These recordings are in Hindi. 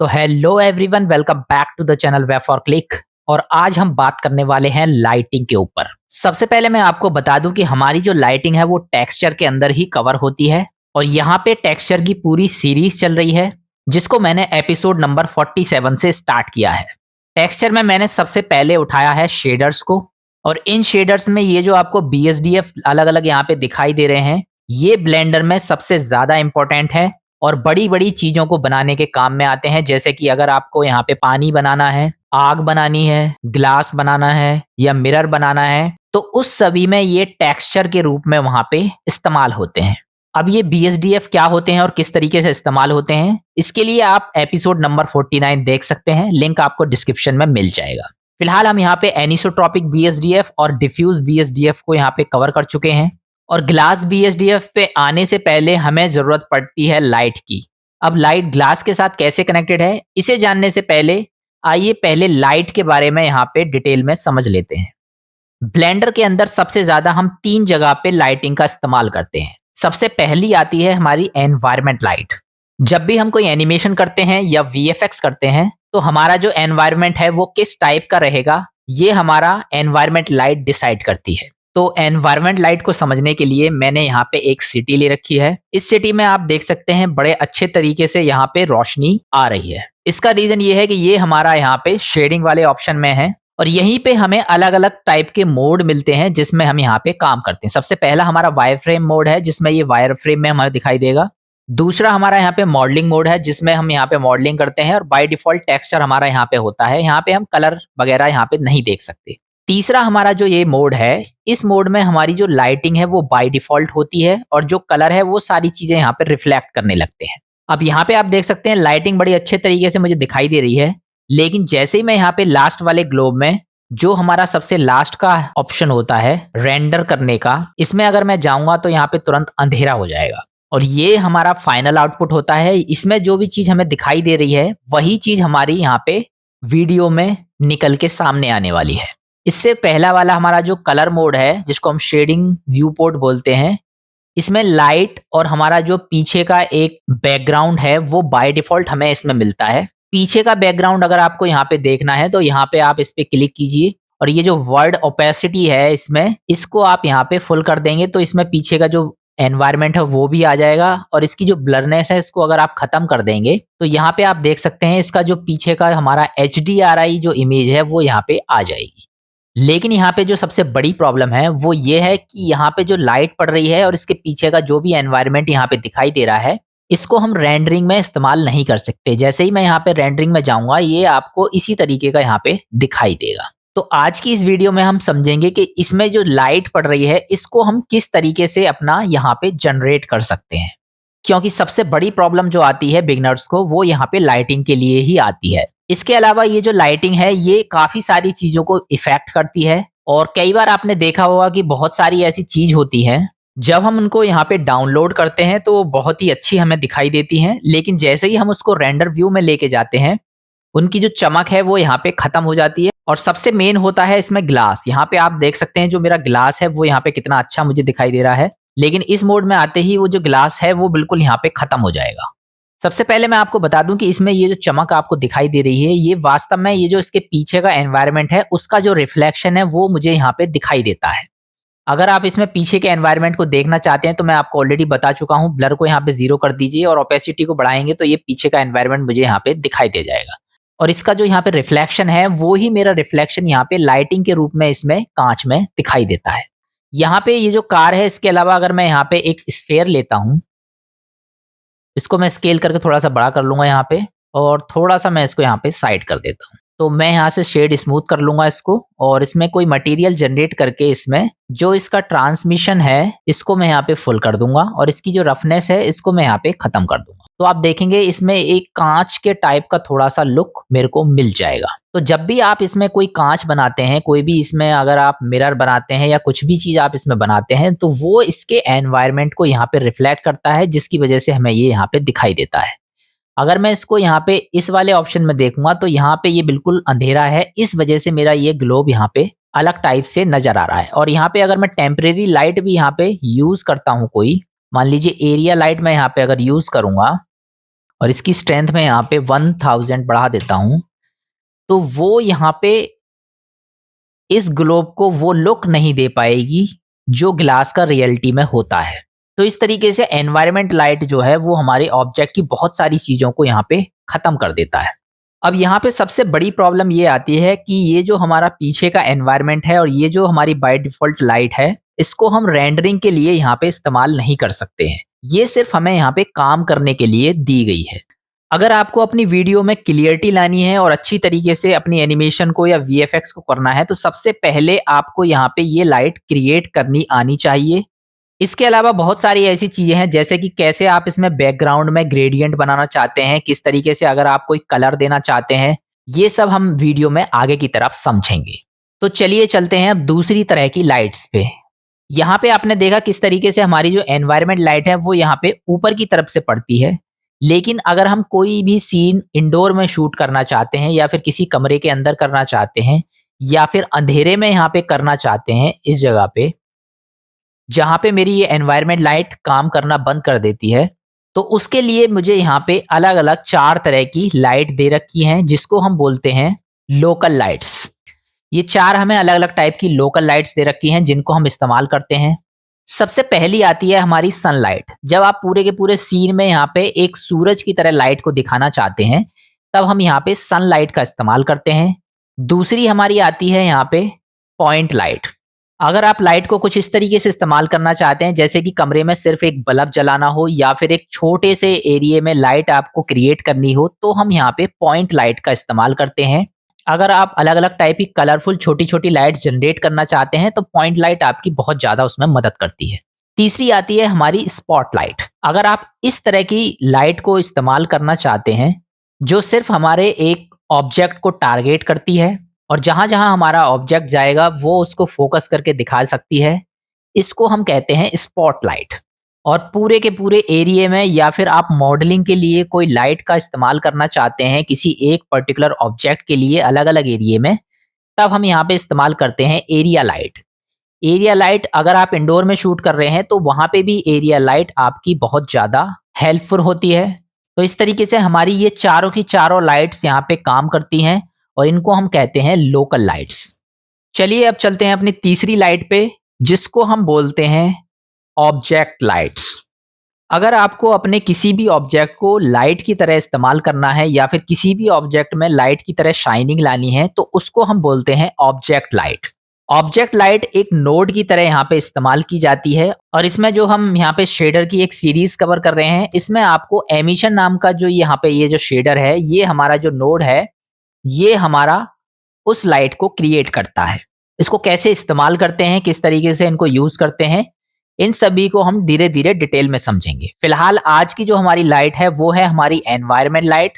तो hello everyone, welcome back to the channel web for click. और आज हम बात करने वाले हैं लाइटिंग के ऊपर। सबसे पहले मैं आपको बता दूं कि हमारी जो लाइटिंग है वो टेक्सचर के अंदर ही कवर होती है और यहाँ पे टेक्सचर की पूरी सीरीज चल रही है जिसको मैंने एपिसोड नंबर 47 से स्टार्ट किया है। टेक्सचर में मैंने सबसे पहले उठाया है शेडर्स को, और इन शेडर्स में ये जो आपको BSDF अलग अलग यहाँ पे दिखाई दे रहे हैं, ये ब्लेंडर में सबसे ज्यादा इंपॉर्टेंट है और बड़ी बड़ी चीजों को बनाने के काम में आते हैं। जैसे कि अगर आपको यहाँ पे पानी बनाना है, आग बनानी है, ग्लास बनाना है या मिरर बनाना है, तो उस सभी में ये टेक्सचर के रूप में वहां पे इस्तेमाल होते हैं। अब ये BSDF क्या होते हैं और किस तरीके से इस्तेमाल होते हैं, इसके लिए आप एपिसोड नंबर 49 देख सकते हैं, लिंक आपको डिस्क्रिप्शन में मिल जाएगा। फिलहाल हम यहाँ पे एनिसोट्रॉपिक BSDF और डिफ्यूज BSDF को यहाँ पे कवर कर चुके हैं, और ग्लास BSDF पे आने से पहले हमें जरूरत पड़ती है लाइट की। अब लाइट ग्लास के साथ कैसे कनेक्टेड है, इसे जानने से पहले आइए पहले लाइट के बारे में यहाँ पे डिटेल में समझ लेते हैं। ब्लेंडर के अंदर सबसे ज्यादा हम 3 जगह पे लाइटिंग का इस्तेमाल करते हैं। सबसे पहली आती है हमारी एनवायरमेंट लाइट। जब भी हम कोई एनिमेशन करते हैं या VFX करते हैं तो हमारा जो एनवायरमेंट है वो किस टाइप का रहेगा, ये हमारा एनवायरमेंट लाइट डिसाइड करती है। तो एनवायरमेंट लाइट को समझने के लिए मैंने यहाँ पे एक सिटी ले रखी है। इस सिटी में आप देख सकते हैं बड़े अच्छे तरीके से यहाँ पे रोशनी आ रही है। इसका रीजन ये है कि ये हमारा यहाँ पे शेडिंग वाले ऑप्शन में है और यहीं पे हमें अलग अलग टाइप के मोड मिलते हैं जिसमें हम यहाँ पे काम करते हैं। सबसे पहला हमारा वायर फ्रेम मोड है जिसमें ये वायर फ्रेम में हमें दिखाई देगा। दूसरा हमारा यहाँ पे मॉडलिंग मोड है जिसमें हम यहाँ पे मॉडलिंग करते हैं और बाय डिफॉल्ट टेक्सचर हमारा यहाँ पे होता है, यहाँ पे हम कलर वगैरह यहाँ पे नहीं देख सकते। तीसरा हमारा जो ये मोड है, इस मोड में हमारी जो लाइटिंग है वो बाय डिफॉल्ट होती है और जो कलर है वो सारी चीजें यहाँ पे रिफ्लेक्ट करने लगते हैं। अब यहाँ पे आप देख सकते हैं लाइटिंग बड़ी अच्छे तरीके से मुझे दिखाई दे रही है, लेकिन जैसे ही मैं यहाँ पे लास्ट वाले ग्लोब में जो हमारा सबसे लास्ट का ऑप्शन होता है रेंडर करने का, इसमें अगर मैं जाऊंगा तो यहाँ पे तुरंत अंधेरा हो जाएगा और ये हमारा फाइनल आउटपुट होता है। इसमें जो भी चीज हमें दिखाई दे रही है वही चीज हमारी यहाँ पे वीडियो में निकल के सामने आने वाली है। इससे पहला वाला हमारा जो कलर मोड है जिसको हम शेडिंग व्यू पोर्ट बोलते हैं, इसमें लाइट और हमारा जो पीछे का एक बैकग्राउंड है वो बाय डिफॉल्ट हमें इसमें मिलता है। पीछे का बैकग्राउंड अगर आपको यहाँ पे देखना है तो यहाँ पे आप इस पे क्लिक कीजिए और ये जो वर्ड ओपेसिटी है इसमें, इसको आप यहाँ पे फुल कर देंगे तो इसमें पीछे का जो एनवायरमेंट है वो भी आ जाएगा और इसकी जो ब्लरनेस है इसको अगर आप खत्म कर देंगे तो यहाँ पे आप देख सकते हैं इसका जो पीछे का हमारा HDRI जो इमेज है वो यहाँ पे आ जाएगी। लेकिन यहाँ पे जो सबसे बड़ी प्रॉब्लम है वो ये है कि यहाँ पे जो लाइट पड़ रही है और इसके पीछे का जो भी एनवायरनमेंट यहाँ पे दिखाई दे रहा है, इसको हम रेंडरिंग में इस्तेमाल नहीं कर सकते। जैसे ही मैं यहाँ पे रेंडरिंग में जाऊंगा ये आपको इसी तरीके का यहाँ पे दिखाई देगा। तो आज की इस वीडियो में हम समझेंगे कि इसमें जो लाइट पड़ रही है इसको हम किस तरीके से अपना यहाँ पे जनरेट कर सकते हैं, क्योंकि सबसे बड़ी प्रॉब्लम जो आती है बिगनर्स को वो यहाँ पे लाइटिंग के लिए ही आती है। इसके अलावा ये जो लाइटिंग है ये काफी सारी चीजों को इफेक्ट करती है और कई बार आपने देखा होगा कि बहुत सारी ऐसी चीज होती हैं जब हम उनको यहाँ पे डाउनलोड करते हैं तो बहुत ही अच्छी हमें दिखाई देती हैं, लेकिन जैसे ही हम उसको रेंडर व्यू में लेके जाते हैं उनकी जो चमक है वो यहाँ पे खत्म हो जाती है। और सबसे मेन होता है इसमें ग्लास। यहाँ पे आप देख सकते हैं जो मेरा ग्लास है वो यहाँ पे कितना अच्छा मुझे दिखाई दे रहा है, लेकिन इस मोड में आते ही वो जो ग्लास है वो बिल्कुल यहाँ पे खत्म हो जाएगा। सबसे पहले मैं आपको बता दूं कि इसमें ये जो चमक आपको दिखाई दे रही है ये वास्तव में ये जो इसके पीछे का एनवायरनमेंट है उसका जो रिफ्लेक्शन है वो मुझे यहाँ पे दिखाई देता है। अगर आप इसमें पीछे के एनवायरनमेंट को देखना चाहते हैं तो मैं आपको ऑलरेडी बता चुका हूँ, ब्लर को यहाँ पे 0 कर दीजिए और ओपेसिटी को बढ़ाएंगे तो ये पीछे का एनवायरनमेंट मुझे यहाँ पे दिखाई दे जाएगा। और इसका जो यहाँ पे रिफ्लेक्शन है वो ही मेरा रिफ्लेक्शन यहाँ पे लाइटिंग के रूप में इसमें कांच में दिखाई देता है। यहाँ पे ये जो कार है इसके अलावा अगर मैं यहाँ पे एक स्फेयर लेता हूँ, इसको मैं स्केल करके थोड़ा सा बड़ा कर लूंगा यहाँ पे और थोड़ा सा मैं इसको यहाँ पे साइड कर देता हूँ। तो मैं यहाँ से शेड स्मूथ कर लूंगा इसको और इसमें कोई मटेरियल जनरेट करके इसमें जो इसका ट्रांसमिशन है इसको मैं यहाँ पे फुल कर दूंगा और इसकी जो रफनेस है इसको मैं यहाँ पे खत्म कर दूंगा। तो आप देखेंगे इसमें एक कांच के टाइप का थोड़ा सा लुक मेरे को मिल जाएगा। तो जब भी आप इसमें कोई कांच बनाते हैं, कोई भी इसमें अगर आप मिरर बनाते हैं या कुछ भी चीज आप इसमें बनाते हैं तो वो इसके एनवायरनमेंट को यहाँ पे रिफ्लेक्ट करता है जिसकी वजह से हमें ये यहाँ पे दिखाई देता है। अगर मैं इसको यहाँ पे इस वाले ऑप्शन में देखूंगा तो यहाँ पे ये बिल्कुल अंधेरा है, इस वजह से मेरा ये ग्लोब यहाँ पे अलग टाइप से नजर आ रहा है। और यहाँ पे अगर मैं टेम्परेरी लाइट भी यहाँ पे यूज करता हूँ, कोई मान लीजिए एरिया लाइट मैं यहाँ पे अगर यूज करूंगा और इसकी स्ट्रेंथ मैं यहाँ पे 1000 बढ़ा देता हूँ, तो वो यहाँ पे इस ग्लोब को वो लुक नहीं दे पाएगी जो ग्लास का रियलिटी में होता है। तो इस तरीके से एनवायरनमेंट लाइट जो है वो हमारे ऑब्जेक्ट की बहुत सारी चीज़ों को यहाँ पे ख़त्म कर देता है। अब यहाँ पे सबसे बड़ी प्रॉब्लम ये आती है कि ये जो हमारा पीछे का एनवायरनमेंट है और ये जो हमारी बाय डिफ़ॉल्ट लाइट है, इसको हम रेंडरिंग के लिए यहाँ पे इस्तेमाल नहीं कर सकते हैं। ये सिर्फ़ हमें यहाँ पे काम करने के लिए दी गई है। अगर आपको अपनी वीडियो में क्लियरिटी लानी है और अच्छी तरीके से अपनी एनिमेशन को या वीएफएक्स को करना है, तो सबसे पहले आपको यहाँ पे ये लाइट क्रिएट करनी आनी चाहिए। इसके अलावा बहुत सारी ऐसी चीज़ें हैं जैसे कि कैसे आप इसमें बैकग्राउंड में ग्रेडियंट बनाना चाहते हैं, किस तरीके से अगर आप कोई कलर देना चाहते हैं, ये सब हम वीडियो में आगे की तरफ समझेंगे। तो चलिए चलते हैं अब दूसरी तरह की लाइट्स पे। यहाँ पे आपने देखा किस तरीके से हमारी जो एनवायरनमेंट लाइट है वो यहाँ पे ऊपर की तरफ से पड़ती है। लेकिन अगर हम कोई भी सीन इंडोर में शूट करना चाहते हैं या फिर किसी कमरे के अंदर करना चाहते हैं या फिर अंधेरे में यहाँ पे करना चाहते हैं इस जगह पे, जहाँ पे मेरी ये एनवायरनमेंट लाइट काम करना बंद कर देती है, तो उसके लिए मुझे यहाँ पे अलग-अलग 4 तरह की लाइट दे रखी हैं जिसको हम बोलते हैं लोकल लाइट्स। ये 4 हमें अलग-अलग टाइप की लोकल लाइट्स दे रखी हैं जिनको हम इस्तेमाल करते हैं। सबसे पहली आती है हमारी सनलाइट। जब आप पूरे के पूरे सीन में यहाँ पे एक सूरज की तरह लाइट को दिखाना चाहते हैं, तब हम यहाँ पे सनलाइट का इस्तेमाल करते हैं। दूसरी हमारी आती है यहाँ पे पॉइंट लाइट। अगर आप लाइट को कुछ इस तरीके से इस्तेमाल करना चाहते हैं जैसे कि कमरे में सिर्फ एक बल्ब जलाना हो या फिर एक छोटे से एरिया में लाइट आपको क्रिएट करनी हो, तो हम यहाँ पे पॉइंट लाइट का इस्तेमाल करते हैं। अगर आप अलग-अलग टाइप की कलरफुल छोटी-छोटी लाइट्स जनरेट करना चाहते हैं, तो पॉइंट लाइट आपकी बहुत ज़्यादा उसमें मदद करती है। तीसरी आती है हमारी स्पॉट लाइट। अगर आप इस तरह की लाइट को इस्तेमाल करना चाहते हैं, जो सिर्फ हमारे एक ऑब्जेक्ट को टारगेट करती है और जहाँ-जहाँ हमारा ऑब्जेक्ट जाएगा, वो उसको फोकस करके दिखा सकती है, इसको हम कहते हैं स्पॉट लाइट। और पूरे के पूरे एरिया में या फिर आप मॉडलिंग के लिए कोई लाइट का इस्तेमाल करना चाहते हैं किसी एक पर्टिकुलर ऑब्जेक्ट के लिए अलग-अलग एरिया में, तब हम यहाँ पे इस्तेमाल करते हैं एरिया लाइट। एरिया लाइट अगर आप इंडोर में शूट कर रहे हैं तो वहाँ पे भी एरिया लाइट आपकी बहुत ज़्यादा हेल्पफुल होती है। तो इस तरीके से हमारी ये चारों की चारों लाइट्स यहाँ पे काम करती हैं और इनको हम कहते हैं लोकल लाइट्स। चलिए अब चलते हैं अपनी तीसरी लाइट पे, जिसको हम बोलते हैं ऑब्जेक्ट लाइट्स। अगर आपको अपने किसी भी ऑब्जेक्ट को लाइट की तरह इस्तेमाल करना है या फिर किसी भी ऑब्जेक्ट में लाइट की तरह शाइनिंग लानी है, तो उसको हम बोलते हैं ऑब्जेक्ट लाइट। ऑब्जेक्ट लाइट एक नोड की तरह यहाँ पे इस्तेमाल की जाती है और इसमें जो हम यहाँ पे शेडर की एक सीरीज कवर कर रहे हैं, इसमें आपको एमिशन नाम का जो यहाँ पे ये जो शेडर है, ये हमारा जो नोड है, ये हमारा उस लाइट को क्रिएट करता है। इसको कैसे इस्तेमाल करते हैं, किस तरीके से इनको यूज़ करते हैं, इन सभी को हम धीरे-धीरे डिटेल में समझेंगे। फिलहाल आज की जो हमारी लाइट है वो है हमारी एनवायरनमेंट लाइट।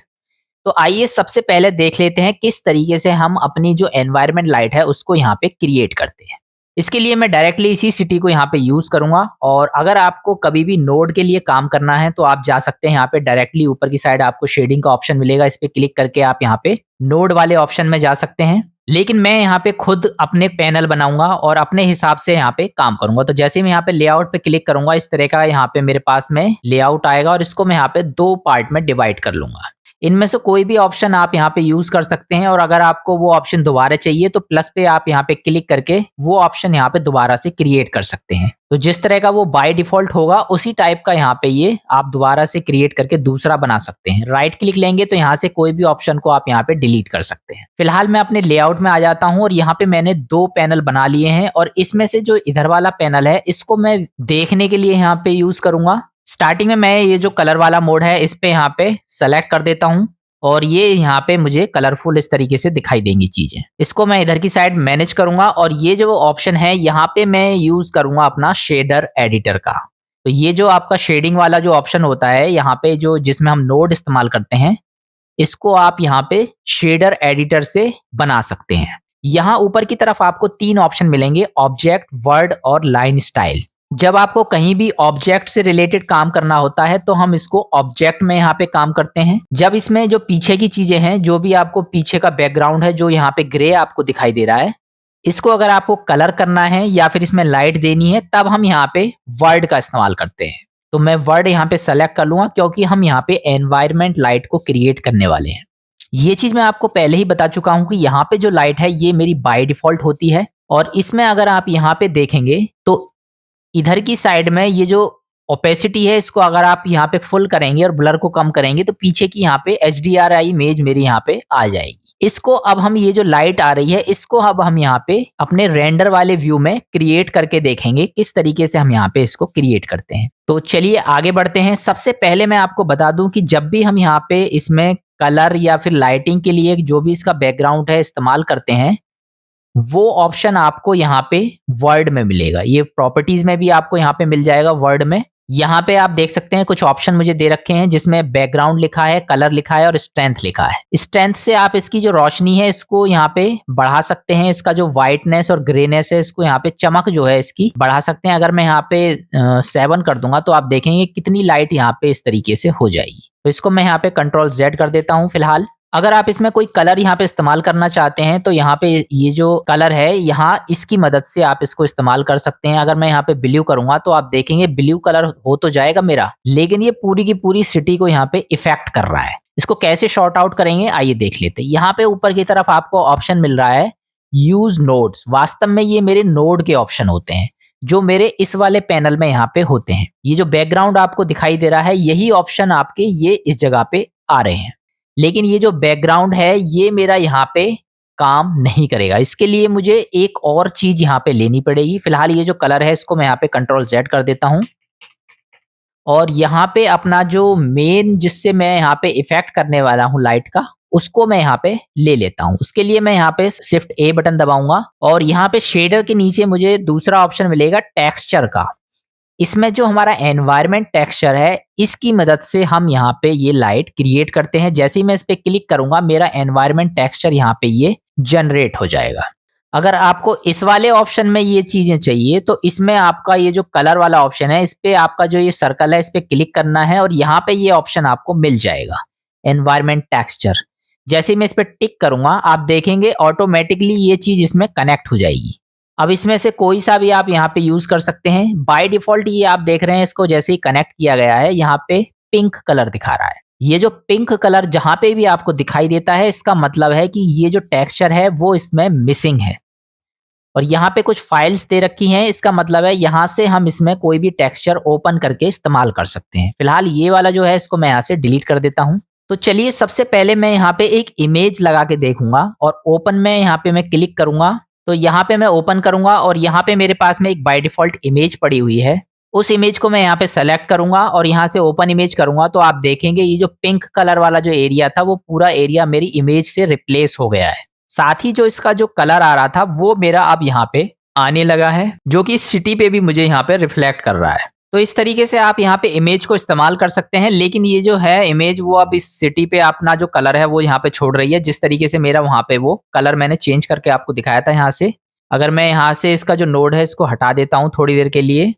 तो आइए सबसे पहले देख लेते हैं किस तरीके से हम अपनी जो एनवायरनमेंट लाइट है उसको यहाँ पे क्रिएट करते हैं। इसके लिए मैं डायरेक्टली इसी सिटी को यहाँ पे यूज़ करूँगा और अगर आपको कभी भी नोड के लिए काम करना है तो आप जा सकते हैं यहाँ पे डायरेक्टली ऊपर की साइड आपको शेडिंग का ऑप्शन मिलेगा, इस पे क्लिक करके आप यहाँ पे नोड वाले ऑप्शन में जा सकते हैं। लेकिन मैं यहाँ पे खुद अपने पैनल बनाऊंगा और अपने हिसाब से यहाँ पे काम करूंगा। तो जैसे मैं यहाँ पे लेआउट पे क्लिक करूंगा, इस तरह का यहाँ पे मेरे पास में लेआउट आएगा और इसको मैं यहाँ पे 2 पार्ट में डिवाइड कर लूंगा। इनमें से कोई भी ऑप्शन आप यहाँ पे यूज कर सकते हैं और अगर आपको वो ऑप्शन दोबारा चाहिए तो प्लस पे आप यहाँ पे क्लिक करके वो ऑप्शन यहाँ पे दोबारा से क्रिएट कर सकते हैं। तो जिस तरह का वो बाय डिफॉल्ट होगा उसी टाइप का यहाँ पे ये आप दोबारा से क्रिएट करके दूसरा बना सकते हैं। राइट क्लिक लेंगे तो यहाँ से कोई भी ऑप्शन को आप यहाँ पे डिलीट कर सकते हैं। फिलहाल मैं अपने लेआउट में आ जाता हूँ और यहाँ पे मैंने 2 पैनल बना लिए हैं और इसमें से जो इधर वाला पैनल है इसको मैं देखने के लिए यहाँ पे यूज करूंगा। स्टार्टिंग में मैं ये जो कलर वाला मोड है इस पे यहाँ पे सेलेक्ट कर देता हूँ और ये यहाँ पे मुझे कलरफुल इस तरीके से दिखाई देंगी चीजें। इसको मैं इधर की साइड मैनेज करूंगा और ये जो ऑप्शन है यहाँ पे मैं यूज करूंगा अपना शेडर एडिटर का। तो ये जो आपका शेडिंग वाला जो ऑप्शन होता है यहाँ पे जो जिसमें हम नोड इस्तेमाल करते हैं, इसको आप यहाँ पे शेडर एडिटर से बना सकते हैं। यहाँ ऊपर की तरफ आपको 3 ऑप्शन मिलेंगे, ऑब्जेक्ट, वर्ड और लाइन स्टाइल। जब आपको कहीं भी ऑब्जेक्ट से रिलेटेड काम करना होता है तो हम इसको ऑब्जेक्ट में यहाँ पे काम करते हैं। जब इसमें जो पीछे की चीजें हैं, जो भी आपको पीछे का बैकग्राउंड है जो यहाँ पे ग्रे आपको दिखाई दे रहा है, इसको अगर आपको कलर करना है या फिर इसमें लाइट देनी है तब हम यहाँ पे वर्ड का इस्तेमाल करते हैं। तो मैं वर्ड यहाँ पे सेलेक्ट कर लूंगा क्योंकि हम यहाँ पे एनवायरमेंट लाइट को क्रिएट करने वाले हैं। ये चीज मैं आपको पहले ही बता चुका हूं कि यहाँ पे जो लाइट है ये मेरी बाय डिफॉल्ट होती है, और इसमें अगर आप यहाँ पे देखेंगे तो इधर की साइड में ये जो ओपेसिटी है इसको अगर आप यहाँ पे फुल करेंगे और ब्लर को कम करेंगे तो पीछे की यहाँ पे HDRI इमेज मेरी यहाँ पे आ जाएगी। इसको अब हम ये जो लाइट आ रही है इसको अब हम यहाँ पे अपने रेंडर वाले व्यू में क्रिएट करके देखेंगे किस तरीके से हम यहाँ पे इसको क्रिएट करते हैं। तो चलिए आगे बढ़ते हैं। सबसे पहले मैं आपको बता दूं कि जब भी हम यहाँ पे इसमें कलर या फिर लाइटिंग के लिए जो भी इसका बैकग्राउंड है इस्तेमाल करते हैं, वो ऑप्शन आपको यहाँ पे वर्ड में मिलेगा। ये प्रॉपर्टीज में भी आपको यहाँ पे मिल जाएगा वर्ड में। यहाँ पे आप देख सकते हैं कुछ ऑप्शन मुझे दे रखे हैं जिसमें बैकग्राउंड लिखा है, कलर लिखा है और स्ट्रेंथ लिखा है। स्ट्रेंथ से आप इसकी जो रोशनी है इसको यहाँ पे बढ़ा सकते हैं, इसका जो व्हाइटनेस और ग्रेनेस है इसको यहाँ पे चमक जो है इसकी बढ़ा सकते हैं। अगर मैं यहाँ पे 7 कर दूंगा तो आप देखेंगे कितनी लाइट यहाँ पे इस तरीके से हो जाएगी। तो इसको मैं यहाँ पे Ctrl Z कर देता हूँ फिलहाल। अगर आप इसमें कोई कलर यहाँ पे इस्तेमाल करना चाहते हैं तो यहाँ पे ये जो कलर है यहाँ इसकी मदद से आप इसको इस्तेमाल कर सकते हैं। अगर मैं यहाँ पे ब्लू करूंगा तो आप देखेंगे ब्लू कलर हो तो जाएगा मेरा, लेकिन ये पूरी की पूरी सिटी को यहाँ पे इफेक्ट कर रहा है। इसको कैसे शॉर्ट आउट करेंगे आइए देख लेते हैं। यहाँ पे ऊपर की तरफ आपको ऑप्शन मिल रहा है यूज नोड्स। वास्तव में ये मेरे नोड के ऑप्शन होते हैं जो मेरे इस वाले पैनल में यहाँ पे होते हैं। ये जो बैकग्राउंड आपको दिखाई दे रहा है यही ऑप्शन आपके ये इस जगह पे आ रहे हैं, लेकिन ये जो बैकग्राउंड है ये मेरा यहाँ पे काम नहीं करेगा। इसके लिए मुझे एक और चीज यहाँ पे लेनी पड़ेगी। फिलहाल ये जो कलर है इसको मैं यहाँ पे Ctrl Z कर देता हूँ और यहाँ पे अपना जो मेन जिससे मैं यहाँ पे इफेक्ट करने वाला हूँ लाइट का उसको मैं यहाँ पे ले लेता हूँ। उसके लिए मैं यहाँ पे Shift A बटन दबाऊंगा और यहाँ पे शेडर के नीचे मुझे दूसरा ऑप्शन मिलेगा टेक्सचर का। इसमें जो हमारा एनवायरनमेंट टेक्सचर है इसकी मदद से हम यहाँ पे ये लाइट क्रिएट करते हैं। जैसे ही मैं इस पे क्लिक करूंगा मेरा एनवायरनमेंट टेक्सचर यहाँ पे ये जनरेट हो जाएगा। अगर आपको इस वाले ऑप्शन में ये चीजें चाहिए तो इसमें आपका ये जो कलर वाला ऑप्शन है इस पे आपका जो ये सर्कल है इस पे क्लिक करना है और यहाँ पे ये ऑप्शन आपको मिल जाएगा एनवायरनमेंट टेक्सचर। जैसे ही मैं इस पे टिक करूंगा आप देखेंगे ऑटोमेटिकली ये चीज इसमें कनेक्ट हो जाएगी। अब इसमें से कोई सा भी आप यहाँ पे यूज कर सकते हैं। बाय डिफॉल्ट ये आप देख रहे हैं इसको जैसे ही कनेक्ट किया गया है यहाँ पे पिंक कलर दिखा रहा है। ये जो पिंक कलर जहां पे भी आपको दिखाई देता है इसका मतलब है कि ये जो टेक्सचर है वो इसमें मिसिंग है। और यहाँ पे कुछ फाइल्स दे रखी हैं, इसका मतलब है यहाँ से हम इसमें कोई भी टेक्सचर ओपन करके इस्तेमाल कर सकते हैं। फिलहाल ये वाला जो है इसको मैं यहाँ से डिलीट कर देता हूँ। तो चलिए सबसे पहले मैं यहाँ पे एक इमेज लगा के देखूंगा और ओपन में यहाँ पे मैं क्लिक करूंगा तो यहाँ पे मैं ओपन करूंगा और यहाँ पे मेरे पास में एक बाय डिफॉल्ट इमेज पड़ी हुई है। उस इमेज को मैं यहाँ पे सेलेक्ट करूंगा और यहाँ से ओपन इमेज करूंगा तो आप देखेंगे ये जो पिंक कलर वाला जो एरिया था वो पूरा एरिया मेरी इमेज से रिप्लेस हो गया है। साथ ही जो इसका जो कलर आ रहा था वो मेरा अब यहाँ पे आने लगा है जो कि सिटी पे भी मुझे यहाँ पे रिफ्लेक्ट कर रहा है। तो इस तरीके से आप यहाँ पे इमेज को इस्तेमाल कर सकते हैं, लेकिन ये जो है इमेज वो अब इस सिटी पे अपना जो कलर है वो यहाँ पे छोड़ रही है। जिस तरीके से मेरा वहाँ पे वो कलर मैंने चेंज करके आपको दिखाया था यहाँ से, अगर मैं यहाँ से इसका जो नोड है इसको हटा देता हूँ थोड़ी देर के लिए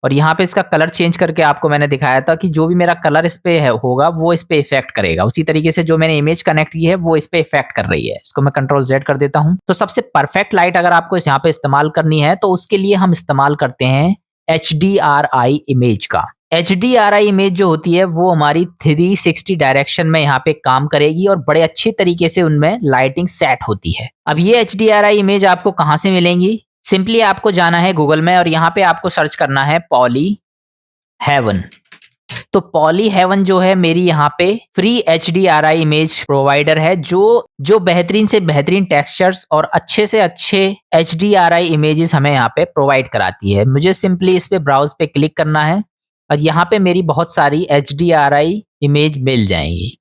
और यहाँ पे इसका कलर चेंज करके आपको मैंने दिखाया था कि जो भी मेरा कलर इस पे है होगा वो इस पे इफेक्ट करेगा। उसी तरीके से जो मैंने इमेज कनेक्ट की है वो इस पे इफेक्ट कर रही है। इसको मैं Ctrl Z कर देता हूँ। तो सबसे परफेक्ट लाइट अगर आपको यहाँ पे इस्तेमाल करनी है तो उसके लिए हम इस्तेमाल करते हैं HDRI इमेज का। HDRI इमेज जो होती है वो हमारी 360 डायरेक्शन में यहाँ पे काम करेगी और बड़े अच्छी तरीके से उनमें लाइटिंग सेट होती है। अब ये HDRI इमेज आपको कहाँ से मिलेंगी? सिंपली आपको जाना है गूगल में और यहाँ पे आपको सर्च करना है पॉली हेवन। तो पॉली हेवन जो है मेरी यहाँ पे फ्री HDRI इमेज प्रोवाइडर है जो बेहतरीन से बेहतरीन टेक्सचर्स और अच्छे से अच्छे HDRI इमेजेस हमें यहाँ पे प्रोवाइड कराती है। मुझे सिंपली इस पे ब्राउज पे क्लिक करना है और यहाँ पे मेरी बहुत सारी HDRI इमेज मिल जाएंगी।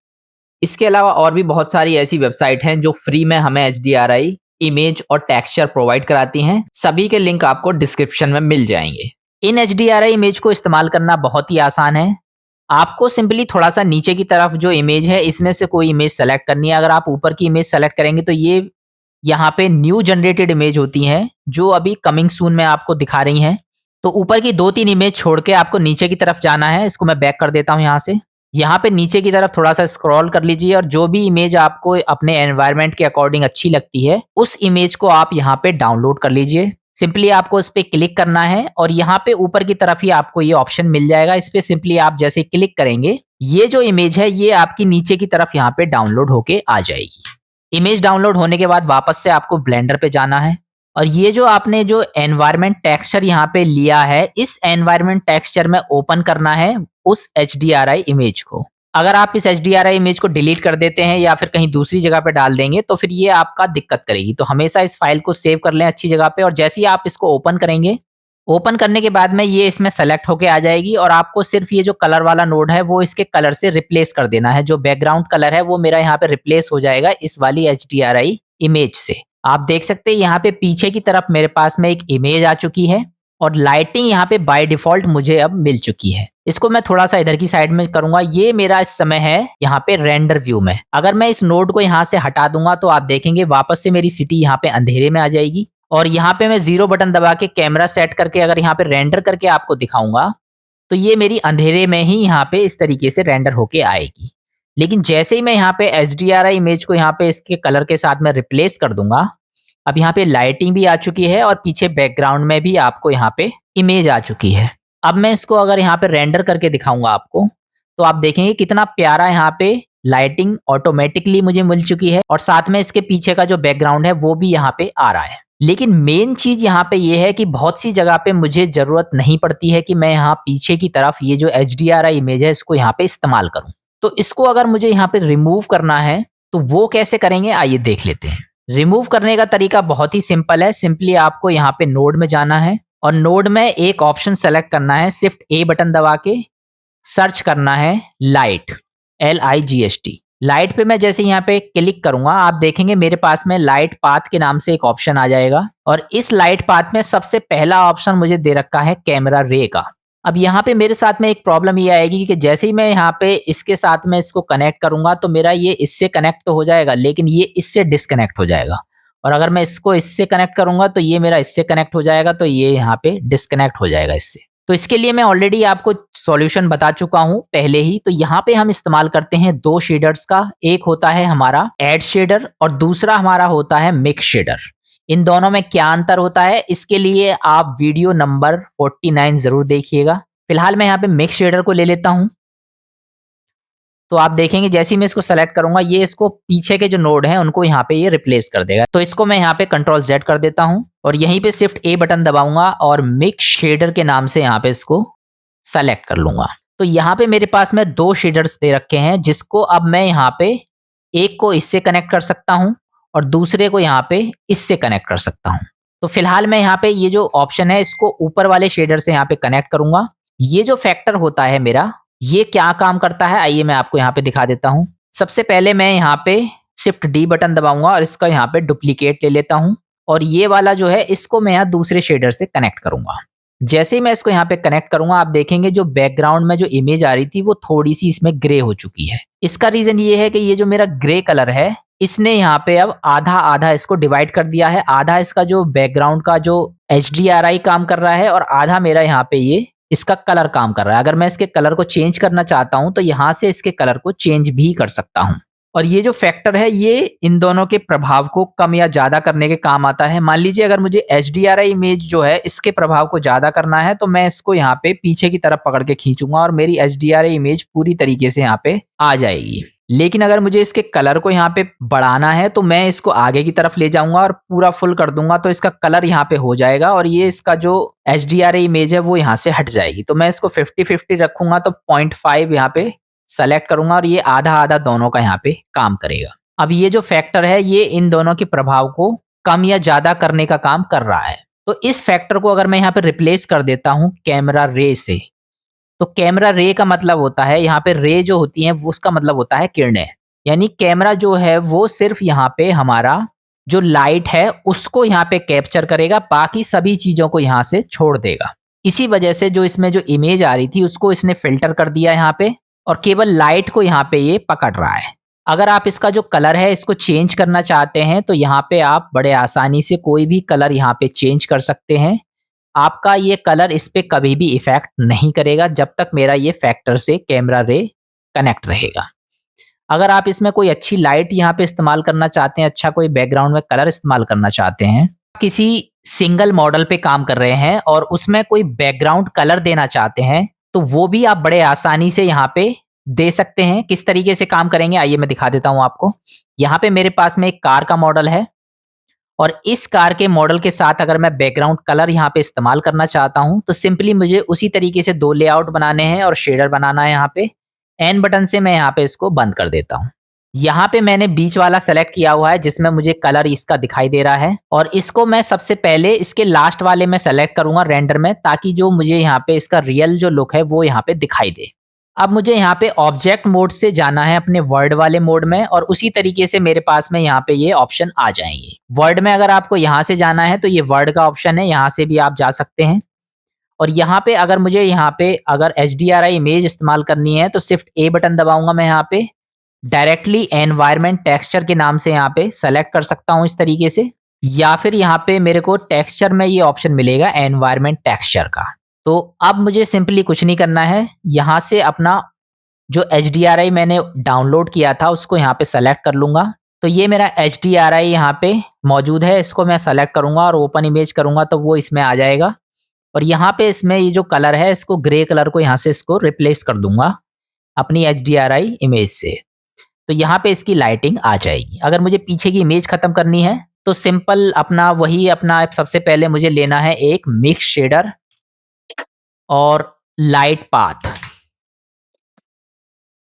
इसके अलावा और भी बहुत सारी ऐसी वेबसाइट हैं जो फ्री में हमें HDRI इमेज और टेक्सचर प्रोवाइड कराती हैं। सभी के लिंक आपको डिस्क्रिप्शन में मिल जाएंगे। इन HDRI इमेज को इस्तेमाल करना बहुत ही आसान है। आपको सिंपली थोड़ा सा नीचे की तरफ जो इमेज है इसमें से कोई इमेज सेलेक्ट करनी है। अगर आप ऊपर की इमेज सेलेक्ट करेंगे तो ये यहाँ पे न्यू जनरेटेड इमेज होती हैं जो अभी कमिंग सून में आपको दिखा रही हैं। तो ऊपर की 2-3 इमेज छोड़ के आपको नीचे की तरफ जाना है। इसको मैं बैक कर देता हूँ यहाँ से। यहाँ पे नीचे की तरफ थोड़ा सा स्क्रॉल कर लीजिए और जो भी इमेज आपको अपने एनवायरनमेंट के अकॉर्डिंग अच्छी लगती है उस इमेज को आप यहाँ पे डाउनलोड कर लीजिए। सिंपली आपको उस पे क्लिक करना है और यहाँ पे ऊपर की तरफ ही आपको ये ऑप्शन मिल जाएगा। इस पे सिंपली आप जैसे क्लिक करेंगे, ये जो इमेज है ये आपकी नीचे की तरफ यहाँ पे डाउनलोड होके आ जाएगी। इमेज डाउनलोड होने के बाद वापस से आपको ब्लेंडर पे जाना है और ये जो आपने जो एनवायरनमेंट टेक्सचर यहाँ पे लिया है, इस एनवायरनमेंट टेक्सचर में ओपन करना है उस HDRI इमेज को। अगर आप इस HDRI इमेज को डिलीट कर देते हैं या फिर कहीं दूसरी जगह पे डाल देंगे तो फिर ये आपका दिक्कत करेगी। तो हमेशा इस फाइल को सेव कर लें अच्छी जगह पे और जैसे ही आप इसको ओपन करेंगे, ओपन करने के बाद में ये इसमें सेलेक्ट होके आ जाएगी और आपको सिर्फ ये जो कलर वाला नोड है वो इसके कलर से रिप्लेस कर देना है। जो बैकग्राउंड कलर है वो मेरा यहाँ पे रिप्लेस हो जाएगा इस वाली HDRI इमेज से। आप देख सकते हैं यहाँ पे पीछे की तरफ मेरे पास में एक इमेज आ चुकी है और लाइटिंग यहाँ पे बाय डिफॉल्ट मुझे अब मिल चुकी है। इसको मैं थोड़ा सा इधर की साइड में करूंगा। ये मेरा इस समय है यहाँ पे रेंडर व्यू में। अगर मैं इस नोड को यहाँ से हटा दूंगा तो आप देखेंगे वापस से मेरी सिटी यहाँ पे अंधेरे में आ जाएगी और यहाँ पे मैं 0 बटन दबा के कैमरा सेट करके अगर यहाँ पे रेंडर करके आपको दिखाऊंगा तो ये मेरी अंधेरे में ही यहाँ पे इस तरीके से रेंडर होके आएगी। लेकिन जैसे ही मैं यहाँ पे HDRI इमेज को यहाँ पे इसके कलर के साथ में रिप्लेस कर दूंगा, अब यहाँ पे लाइटिंग भी आ चुकी है और पीछे बैकग्राउंड में भी आपको यहाँ पे इमेज आ चुकी है। अब मैं इसको अगर यहाँ पे रेंडर करके दिखाऊंगा आपको तो आप देखेंगे कितना प्यारा यहाँ पे लाइटिंग ऑटोमेटिकली मुझे मिल चुकी है और साथ में इसके पीछे का जो बैकग्राउंड है वो भी यहाँ पे आ रहा है। लेकिन मेन चीज यहाँ पे ये है कि बहुत सी जगह पे मुझे जरूरत नहीं पड़ती है कि मैं यहाँ पीछे की तरफ ये जो HDRI इमेज है इसको यहाँ पे इस्तेमाल करूँ। तो इसको अगर मुझे यहाँ पे रिमूव करना है तो वो कैसे करेंगे, आइए देख लेते हैं। रिमूव करने का तरीका बहुत ही सिंपल है। सिंपली आपको यहाँ पे नोड में जाना है और नोड में एक ऑप्शन सेलेक्ट करना है, शिफ्ट A बटन दबा के सर्च करना है लाइट, LIGHT। लाइट पे मैं जैसे यहाँ पे क्लिक करूंगा आप देखेंगे मेरे पास में लाइट पाथ के नाम से एक ऑप्शन आ जाएगा और इस लाइट पाथ में सबसे पहला ऑप्शन मुझे दे रखा है कैमरा रे का। अब यहाँ पे मेरे साथ में एक प्रॉब्लम ये आएगी कि जैसे ही मैं यहाँ पे इसके साथ में इसको कनेक्ट करूंगा तो मेरा ये इससे कनेक्ट तो हो जाएगा लेकिन ये इससे डिस्कनेक्ट हो जाएगा और अगर मैं इसको इससे कनेक्ट करूंगा तो ये मेरा इससे कनेक्ट हो जाएगा तो ये यहाँ पे डिस्कनेक्ट हो जाएगा इससे। तो इसके लिए मैं ऑलरेडी आपको सॉल्यूशन बता चुका हूं पहले ही। तो यहाँ पे हम इस्तेमाल करते हैं 2 शेडर्स का, एक होता है हमारा एड शेडर और दूसरा हमारा होता है मिक्स शेडर। इन दोनों में क्या अंतर होता है इसके लिए आप वीडियो नंबर 49 जरूर देखिएगा। फिलहाल मैं यहाँ पे मिक्स शेडर को ले लेता हूँ। तो आप देखेंगे जैसे ही मैं इसको सेलेक्ट करूंगा ये इसको पीछे के जो नोड हैं उनको यहाँ पे ये रिप्लेस कर देगा। तो इसको मैं यहाँ पे कंट्रोल Z कर देता हूँ और यहीं पे शिफ्ट A बटन दबाऊंगा और मिक्स शेडर के नाम से यहाँ पे इसको सेलेक्ट कर लूंगा। तो यहाँ पे मेरे पास में 2 शेडर्स दे रखे हैं जिसको अब मैं यहाँ पे एक को इससे कनेक्ट कर सकता हूँ और दूसरे को यहाँ पे इससे कनेक्ट कर सकता हूँ। तो फिलहाल मैं यहाँ पे ये जो ऑप्शन है इसको ऊपर वाले शेडर से यहाँ पे कनेक्ट करूंगा। ये जो फैक्टर होता है मेरा ये क्या काम करता है आइए मैं आपको यहाँ पे दिखा देता हूँ। सबसे पहले मैं यहाँ पे शिफ्ट D बटन दबाऊंगा और इसका यहाँ पे डुप्लीकेट ले लेता हूँ और ये वाला जो है इसको मैं यहाँ दूसरे शेडर से कनेक्ट करूंगा। जैसे ही मैं इसको यहाँ पे कनेक्ट करूंगा आप देखेंगे जो बैकग्राउंड में जो इमेज आ रही थी वो थोड़ी सी इसमें ग्रे हो चुकी है। इसका रीजन ये है कि ये जो मेरा ग्रे कलर है इसने यहाँ पे अब आधा आधा इसको डिवाइड कर दिया है। आधा इसका जो बैकग्राउंड का जो HDRI काम कर रहा है और आधा मेरा यहाँ पे ये इसका कलर काम कर रहा है। अगर मैं इसके कलर को चेंज करना चाहता हूं तो यहां से इसके कलर को चेंज भी कर सकता हूं और ये जो फैक्टर है ये इन दोनों के प्रभाव को कम या ज्यादा करने के काम आता है। मान लीजिए अगर मुझे HDRI इमेज जो है इसके प्रभाव को ज्यादा करना है तो मैं इसको यहाँ पे पीछे की तरफ पकड़ के खींचूंगा और मेरी HDRI इमेज पूरी तरीके से यहाँ पे आ जाएगी। लेकिन अगर मुझे इसके कलर को यहाँ पे बढ़ाना है तो मैं इसको आगे की तरफ ले जाऊंगा और पूरा फुल कर दूंगा तो इसका कलर यहाँ पे हो जाएगा और ये इसका जो HDRI इमेज है वो यहाँ से हट जाएगी। तो मैं इसको 50-50 रखूंगा तो 0.5 यहाँ पे सेलेक्ट करूंगा और ये आधा आधा दोनों का यहाँ पे काम करेगा। अब ये जो फैक्टर है ये इन दोनों के प्रभाव को कम या ज्यादा करने का काम कर रहा है। तो इस फैक्टर को अगर मैं यहाँ पे रिप्लेस कर देता हूँ कैमरा रे से, तो कैमरा रे का मतलब होता है यहाँ पे रे जो होती है वो उसका मतलब होता है किरणें। यानी कैमरा जो है वो सिर्फ यहाँ पे हमारा जो लाइट है उसको यहाँ पे कैप्चर करेगा, बाकी सभी चीजों को यहाँ से छोड़ देगा। इसी वजह से जो इसमें जो इमेज आ रही थी उसको इसने फिल्टर कर दिया यहाँ पे और केवल लाइट को यहाँ पे ये पकड़ रहा है। अगर आप इसका जो कलर है इसको चेंज करना चाहते हैं तो यहाँ पे आप बड़े आसानी से कोई भी कलर यहाँ पे चेंज कर सकते हैं। आपका ये कलर इस पे कभी भी इफेक्ट नहीं करेगा जब तक मेरा ये फैक्टर से कैमरा रे कनेक्ट रहेगा। अगर आप इसमें कोई अच्छी लाइट यहाँ पे इस्तेमाल करना चाहते हैं, अच्छा कोई बैकग्राउंड में कलर इस्तेमाल करना चाहते हैं किसी सिंगल मॉडल पे काम कर रहे हैं और उसमें कोई बैकग्राउंड कलर देना चाहते हैं, तो वो भी आप बड़े आसानी से यहाँ पे दे सकते हैं। किस तरीके से काम करेंगे आइए मैं दिखा देता हूँ आपको। यहाँ पे मेरे पास में एक कार का मॉडल है और इस कार के मॉडल के साथ अगर मैं बैकग्राउंड कलर यहाँ पे इस्तेमाल करना चाहता हूँ, तो सिंपली मुझे उसी तरीके से 2 लेआउट बनाने हैं और शेडर बनाना है यहाँ पे। एन बटन से मैं यहाँ पे इसको बंद कर देता हूँ। यहाँ पे मैंने बीच वाला सेलेक्ट किया हुआ है जिसमें मुझे कलर इसका दिखाई दे रहा है और इसको मैं सबसे पहले इसके लास्ट वाले में सेलेक्ट करूंगा रेंडर में, ताकि जो मुझे यहाँ पे इसका रियल जो लुक है वो यहाँ पे दिखाई दे। अब मुझे यहाँ पे ऑब्जेक्ट मोड से जाना है अपने वर्ड वाले मोड में और उसी तरीके से मेरे पास में यहाँ पे ये ऑप्शन आ जाएंगे। वर्ड में अगर आपको यहाँ से जाना है तो ये वर्ड का ऑप्शन है, यहाँ से भी आप जा सकते हैं। और यहाँ पे अगर मुझे यहाँ पे अगर HDRI इमेज इस्तेमाल करनी है तो सिर्फ A बटन दबाऊंगा मैं यहाँ पे। डायरेक्टली एनवायरनमेंट टेक्सचर के नाम से यहाँ पे सेलेक्ट कर सकता हूँ इस तरीके से, या फिर यहाँ पे मेरे को टेक्सचर में ये ऑप्शन मिलेगा एनवायरनमेंट टेक्सचर का। तो अब मुझे सिंपली कुछ नहीं करना है, यहाँ से अपना जो HDRI मैंने डाउनलोड किया था उसको यहाँ पे सेलेक्ट कर लूंगा। तो ये मेरा HDRI यहाँ पे मौजूद है, इसको मैं सेलेक्ट करूंगा और ओपन इमेज करूंगा तो वो इसमें आ जाएगा। और यहाँ पे इसमें ये जो कलर है इसको ग्रे कलर को यहाँ से इसको रिप्लेस कर दूंगा अपनी HDRI इमेज से। तो यहाँ पे इसकी लाइटिंग आ जाएगी। अगर मुझे पीछे की इमेज खत्म करनी है तो सिंपल अपना सबसे पहले मुझे लेना है एक मिक्स शेडर और लाइट पाथ।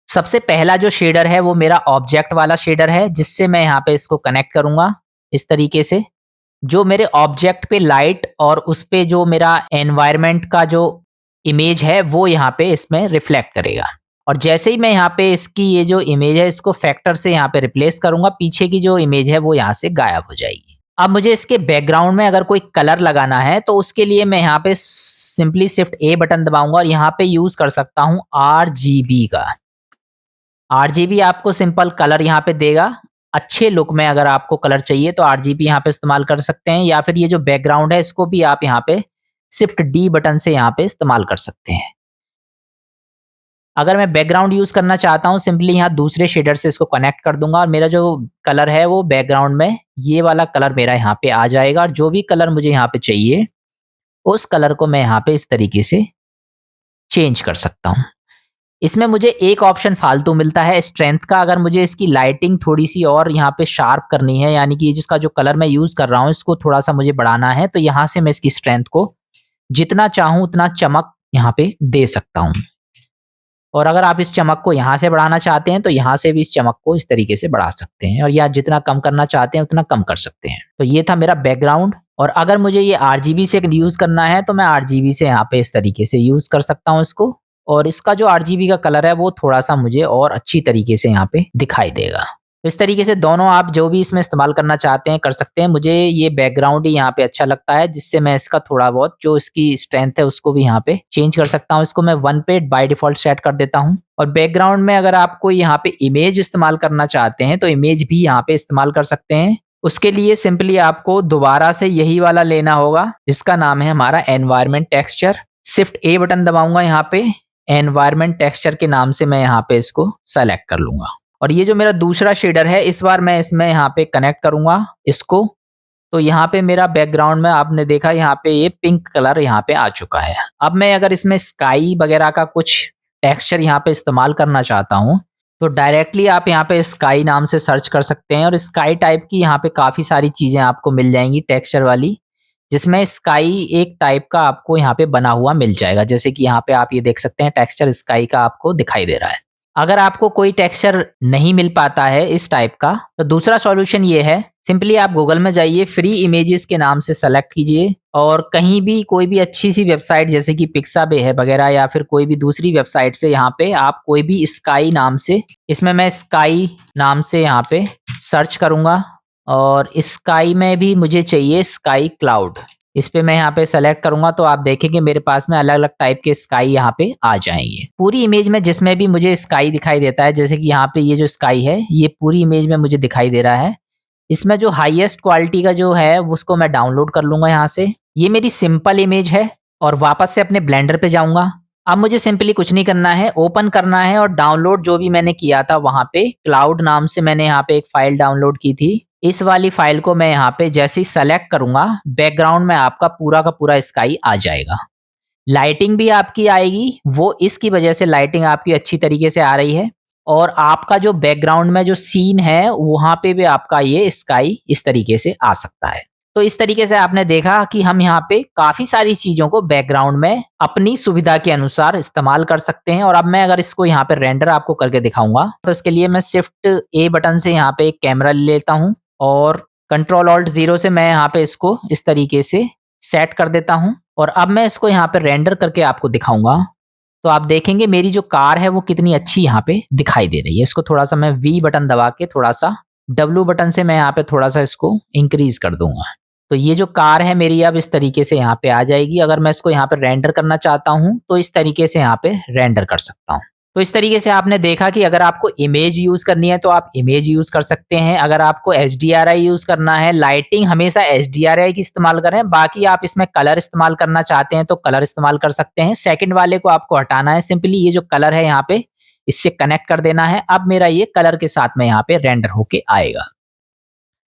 सबसे पहला जो शेडर है वो मेरा ऑब्जेक्ट वाला शेडर है, जिससे मैं यहाँ पे इसको कनेक्ट करूंगा इस तरीके से। जो मेरे ऑब्जेक्ट पे लाइट और उस पे जो मेरा एनवायरनमेंट का जो इमेज है वो यहाँ पे इसमें रिफ्लेक्ट करेगा। और जैसे ही मैं यहाँ पे इसकी ये जो इमेज है इसको फैक्टर से यहाँ पे रिप्लेस करूंगा, पीछे की जो इमेज है वो यहाँ से गायब हो जाएगी। अब मुझे इसके बैकग्राउंड में अगर कोई कलर लगाना है तो उसके लिए मैं यहाँ पे सिंपली शिफ्ट A बटन दबाऊंगा और यहाँ पे यूज कर सकता हूँ RGB का। RGB आपको सिंपल कलर यहाँ पे देगा। अच्छे लुक में अगर आपको कलर चाहिए तो RGB यहाँ पे इस्तेमाल कर सकते हैं, या फिर ये जो बैकग्राउंड है इसको भी आप यहाँ पे शिफ्ट D बटन से यहाँ पे इस्तेमाल कर सकते हैं। अगर मैं बैकग्राउंड यूज करना चाहता हूँ सिंपली यहाँ दूसरे शेडर से इसको कनेक्ट कर दूंगा और मेरा जो कलर है वो बैकग्राउंड में ये वाला कलर मेरा यहाँ पे आ जाएगा। और जो भी कलर मुझे यहाँ पे चाहिए उस कलर को मैं यहाँ पे इस तरीके से चेंज कर सकता हूँ। इसमें मुझे एक ऑप्शन फालतू मिलता है स्ट्रेंथ का। अगर मुझे इसकी लाइटिंग थोड़ी सी और यहाँ पे शार्प करनी है, यानी कि जिसका जो कलर मैं यूज कर रहा हूँ इसको थोड़ा सा मुझे बढ़ाना है, तो यहाँ से मैं इसकी स्ट्रेंथ को जितना चाहूँ उतना चमक यहाँ पे दे सकता हूँ। और अगर आप इस चमक को यहाँ से बढ़ाना चाहते हैं तो यहाँ से भी इस चमक को इस तरीके से बढ़ा सकते हैं, और या जितना कम करना चाहते हैं उतना कम कर सकते हैं। तो ये था मेरा बैकग्राउंड। और अगर मुझे ये RGB से यूज करना है तो मैं RGB से यहाँ पे इस तरीके से यूज कर सकता हूँ इसको, और इसका जो RGB का कलर है वो थोड़ा सा मुझे और अच्छी तरीके से यहाँ पे दिखाई देगा। तो इस तरीके से दोनों आप जो भी इसमें इस्तेमाल करना चाहते हैं कर सकते हैं। मुझे ये बैकग्राउंड ही यहाँ पे अच्छा लगता है, जिससे मैं इसका थोड़ा बहुत जो इसकी स्ट्रेंथ है उसको भी यहाँ पे चेंज कर सकता हूँ। इसको मैं 1 पे बाय डिफॉल्ट सेट कर देता हूँ। और बैकग्राउंड में अगर आपको यहाँ पे इमेज इस्तेमाल करना चाहते हैं तो इमेज भी यहाँ पे इस्तेमाल कर सकते हैं। उसके लिए सिंपली आपको दोबारा से यही वाला लेना होगा जिसका नाम है हमारा environment texture. Shift A button दबाऊंगा यहाँ पे, एनवायरनमेंट टेक्सचर के नाम से मैं यहाँ पे इसको सेलेक्ट कर लूंगा। और ये जो मेरा दूसरा शेडर है इस बार मैं इसमें यहाँ पे कनेक्ट करूंगा इसको। तो यहाँ पे मेरा बैकग्राउंड में आपने देखा यहाँ पे ये पिंक कलर यहाँ पे आ चुका है। अब मैं अगर इसमें स्काई वगैरह का कुछ टेक्सचर यहाँ पे इस्तेमाल करना चाहता हूँ तो डायरेक्टली आप यहाँ पे स्काई नाम से सर्च कर सकते हैं, और स्काई टाइप की यहाँ पे काफ़ी सारी चीज़ें आपको मिल जाएंगी टेक्सचर वाली, जिसमें स्काई एक टाइप का आपको यहाँ पे बना हुआ मिल जाएगा। जैसे कि यहाँ पे आप ये देख सकते हैं टेक्सचर स्काई का आपको दिखाई दे रहा है। अगर आपको कोई टेक्सचर नहीं मिल पाता है इस टाइप का तो दूसरा सॉल्यूशन ये है, सिंपली आप गूगल में जाइए, फ्री इमेजेस के नाम से सेलेक्ट कीजिए और कहीं भी कोई भी अच्छी सी वेबसाइट जैसे कि पिक्साबे है वगैरह या फिर कोई भी दूसरी वेबसाइट से यहाँ पे आप कोई भी स्काई नाम से, इसमें मैं स्काई नाम से यहाँ पे सर्च करूंगा और स्काई में भी मुझे चाहिए स्काई क्लाउड। इस पे मैं यहाँ पे सेलेक्ट करूंगा तो आप देखेंगे मेरे पास में अलग अलग टाइप के स्काई यहाँ पे आ जाएंगे। पूरी इमेज में जिसमें भी मुझे स्काई दिखाई देता है, जैसे कि यहाँ पे ये जो स्काई है ये पूरी इमेज में मुझे दिखाई दे रहा है। इसमें जो हाईएस्ट क्वालिटी का जो है उसको मैं डाउनलोड कर लूंगा यहाँ से। ये मेरी सिंपल इमेज है और वापस से अपने ब्लेंडर पे जाऊंगा। अब मुझे सिंपली कुछ नहीं करना है, ओपन करना है और डाउनलोड जो भी मैंने किया था वहां पे क्लाउड नाम से मैंने यहाँ पे एक फाइल डाउनलोड की थी इस वाली फाइल को मैं यहाँ पे जैसे ही सेलेक्ट करूँगा, बैकग्राउंड में आपका पूरा का पूरा स्काई आ जाएगा। लाइटिंग भी आपकी आएगी, वो इसकी वजह से लाइटिंग आपकी अच्छी तरीके से आ रही है और आपका जो बैकग्राउंड में जो सीन है, वहाँ पे भी आपका ये स्काई इस तरीके से आ सकता है। तो इस तरीके से आपने देखा कि हम यहाँ पे काफ़ी सारी चीज़ों को बैकग्राउंड में अपनी सुविधा के अनुसार इस्तेमाल कर सकते हैं और अब मैं अगर इसको यहाँ पे रेंडर आपको करके दिखाऊँगा, तो इसके लिए मैं शिफ्ट ए बटन से यहाँ पे एक कैमरा ले लेता हूँ और कंट्रोल ऑल्ट 0 से मैं यहाँ पे इसको इस तरीके से सेट कर देता हूँ और अब मैं इसको यहाँ पे रेंडर करके आपको दिखाऊँगा। तो आप देखेंगे मेरी जो कार है वो कितनी अच्छी यहाँ पे दिखाई दे रही है। इसको थोड़ा-सा मैं वी बटन दबा के थोड़ा-सा डब्ल्यू बटन से मैं यहाँ पे थोड़ा-सा इसको इंक्रीज़ कर दूँगा। तो ये जो कार है मेरी अब इस तरीके से यहाँ पे आ जाएगी। अगर मैं इसको यहाँ पे रेंडर करना चाहता हूँ, तो इस तरीके से यहाँ पे रेंडर कर सकता हूँ। तो इस तरीके से आपने देखा कि अगर आपको इमेज यूज़ करनी है, तो आप इमेज यूज़ कर सकते हैं। अगर आपको एचडीआरआई यूज़ करना है, लाइटिंग हमेशा एचडीआरआई की इस्तेमाल करें, बाकी आप इसमें कलर इस्तेमाल करना चाहते हैं, तो कलर इस्तेमाल कर सकते हैं। सेकंड वाले को आपको हटाना है, सिंपली ये जो कलर है यहाँ पे, इससे कनेक्ट कर देना है। अब मेरा ये कलर के साथ में यहाँ पे रेंडर होके आएगा।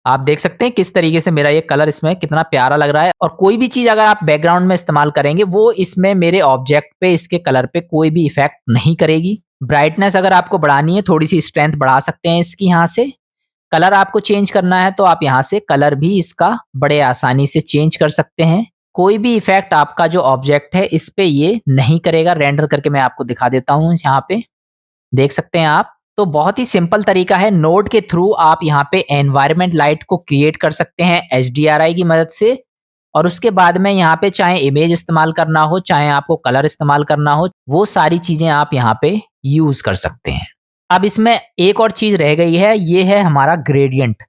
आप देख सकते हैं किस तरीके से मेरा ये कलर इसमें कितना प्यारा लग रहा है और कोई भी चीज़ अगर आप बैकग्राउंड में इस्तेमाल करेंगे, वो इसमें मेरे ऑब्जेक्ट पे, इसके कलर पे कोई भी इफ़ेक्ट नहीं करेगी। ब्राइटनेस अगर आपको बढ़ानी है, थोड़ी-सी स्ट्रेंथ बढ़ा सकते हैं इसकी यहाँ से। कलर आपको चेंज करना है, तो आप यहाँ से कलर भी इसका बड़े आसानी से चेंज कर सकते हैं। कोई भी इफ़ेक्ट आपका जो ऑब्जेक्ट है, इस पे ये नहीं करेगा। रेंडर करके मैं आपको दिखा देता हूँ यहाँ पे, देख सकते हैं आप। तो बहुत ही सिंपल तरीका है, नोड के थ्रू आप यहाँ पे एनवायरनमेंट लाइट को क्रिएट कर सकते हैं एचडीआरआई की मदद से और उसके बाद में यहाँ पे चाहे इमेज इस्तेमाल करना हो, चाहे आपको कलर इस्तेमाल करना हो, वो सारी चीज़ें आप यहाँ पे यूज़ कर सकते हैं। अब इसमें एक और चीज़ रह गई है, ये है हमारा ग्रेडियंट।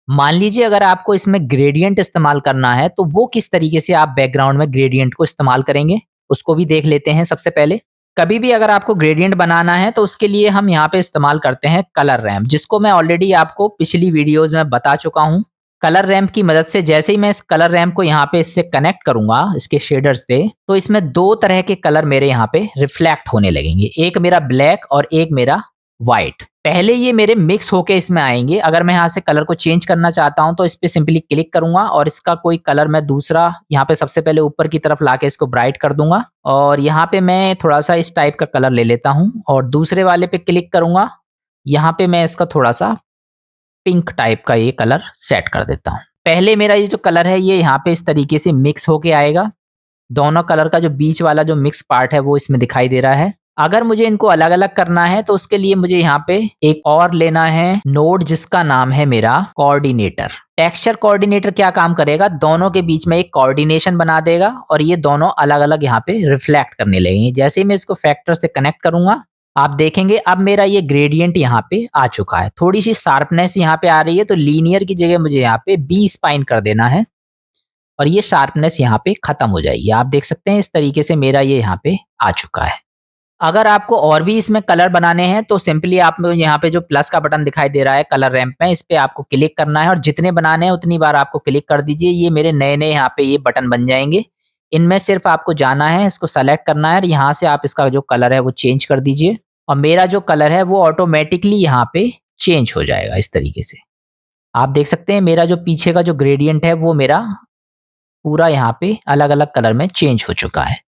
मान लीजिए अगर आपको इसमें ग्रेडियंट इस्तेमाल करना है, तो वो किस तरीके से आप बैकग्राउंड में ग्रेडियंट को इस्तेमाल करेंगे, उसको भी देख लेते हैं सबसे पहले। कभी भी अगर आपको ग्रेडियंट बनाना है, तो उसके लिए हम यहाँ पे इस्तेमाल करते हैं कलर रैंप, जिसको मैं ऑलरेडी आपको पिछली वीडियोज़ में बता चुका हूँ। कलर रैंप की मदद से जैसे ही मैं इस कलर रैंप को यहाँ पे इससे कनेक्ट करूँगा, इसके शेडर्स से, तो इसमें 2 तरह के कलर मेरे यहाँ पे रिफ्लेक्ट होने लगेंगे। एक मेरा ब्लैक और एक मेरा व्हाइट। पहले ये मेरे मिक्स होके इसमें आएँगे। अगर मैं यहाँ से कलर को चेंज करना चाहता हूँ, तो इस पे सिंपली क्लिक करूँगा और इसका कोई कलर मैं दूसरा यहाँ पे सबसे पहले ऊपर की तरफ लाके इसको ब्राइट कर दूँगा और यहाँ पे मैं थोड़ा-सा इस टाइप का कलर ले लेता हूँ और दूसरे वाले पे क्लिक करूँगा। यहाँ पे मैं इसका थोड़ा-सा पिंक टाइप का ये कलर सेट कर देता हूँ। पहले मेरा ये जो कलर है, ये यहाँ पे इस तरीके से मिक्स होके आएगा। दोनों कलर का जो बीच वाला जो मिक्स पार्ट है, वो इसमें दिखाई दे रहा है। अगर मुझे इनको अलग-अलग करना है, तो उसके लिए मुझे यहाँ पे एक और लेना है नोड, जिसका नाम है मेरा कोऑर्डिनेटर। टेक्सचर कोऑर्डिनेटर क्या काम करेगा, दोनों के बीच में एक कोऑर्डिनेशन बना देगा और ये दोनों अलग-अलग यहाँ पे रिफ्लेक्ट करने लगेंगे। जैसे ही मैं इसको फैक्टर से कनेक्ट करूँगा, आप देखेंगे अब मेरा ये ग्रेडियंट यहाँ पे आ चुका है। थोड़ी-सी शार्पनेस यहाँ पे आ रही है, तो लीनियर की जगह मुझे यहाँ पे बी स्पाइन कर देना है और ये शार्पनेस यहाँ पे खत्म हो जाएगी। आप देख सकते हैं इस तरीके से मेरा ये यहाँ पे आ चुका है। अगर आपको और भी इसमें कलर बनाने हैं, तो सिंपली आप यहाँ पे जो प्लस का बटन दिखाई दे रहा है कलर रैंप में, इस पे आपको क्लिक करना है और जितने बनाने हैं उतनी बार आपको क्लिक कर दीजिए। ये मेरे नए-नए यहाँ पे ये बटन बन जाएंगे। इनमें सिर्फ आपको जाना है, इसको सेलेक्ट करना है और यहाँ से आप इसका जो कलर है वो चेंज कर दीजिए और मेरा जो कलर है वो ऑटोमेटिकली यहाँ पे चेंज हो जाएगा इस तरीके से। आप देख सकते हैं मेरा जो पीछे का जो ग्रेडियंट है, वो मेरा पूरा यहाँ पे अलग-अलग कलर में चेंज हो चुका है।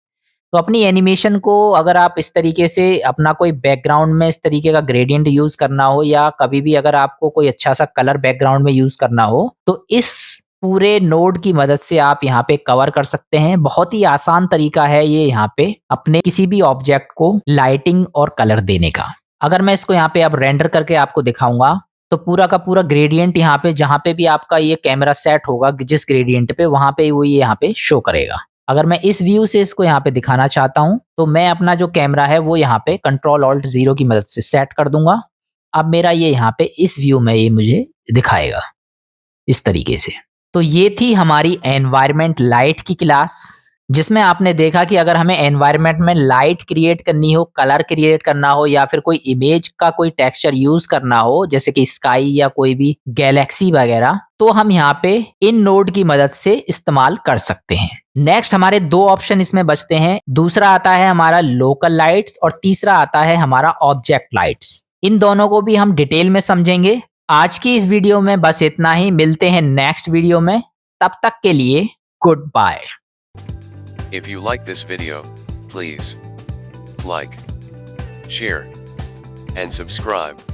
तो अपनी एनिमेशन को अगर आप इस तरीके से अपना कोई बैकग्राउंड में इस तरीके का ग्रेडियंट यूज़ करना हो या कभी भी अगर आपको कोई अच्छा-सा कलर बैकग्राउंड में यूज़ करना हो, तो इस पूरे नोड की मदद से आप यहाँ पे कवर कर सकते हैं। बहुत ही आसान तरीका है ये यहाँ पे अपने किसी भी ऑब्जेक्ट को लाइटिंग और कलर देने का। अगर मैं इसको यहाँ पे अब रेंडर करके आपको दिखाऊँगा, तो पूरा का पूरा ग्रेडियंट यहाँ पे जहाँ पे भी आपका ये कैमरा सेट होगा, जिस ग्रेडियंट पे, वहाँ पे वो ये यहाँ पे शो करेगा। अगर मैं इस व्यू से इसको यहाँ पे दिखाना चाहता हूँ, तो मैं अपना जो कैमरा है वो यहाँ पे कंट्रोल ऑल्ट 0 की मदद से सेट कर दूंगा। अब मेरा ये यहाँ पे इस व्यू में ये मुझे दिखाएगा इस तरीके से। तो ये थी हमारी एनवायरनमेंट लाइट की क्लास, जिसमें आपने देखा कि अगर हमें एनवायरनमेंट में लाइट क्रिएट करनी हो, कलर क्रिएट करना हो या फिर कोई इमेज का कोई टेक्सचर यूज करना हो, जैसे कि स्काई या कोई भी गैलेक्सी वगैरह, तो हम यहाँ पे इन नोड की मदद से इस्तेमाल कर सकते हैं। नेक्स्ट हमारे 2 ऑप्शन इसमें बचते हैं। दूसरा आता है हमारा लोकल लाइट्स और तीसरा आता है हमारा ऑब्जेक्ट लाइट्स। इन दोनों को भी हम डिटेल में समझेंगे। आज की इस वीडियो में बस इतना ही। मिलते हैं नेक्स्ट वीडियो में, तब तक के लिए good bye. If you like this video, please like, share, and subscribe.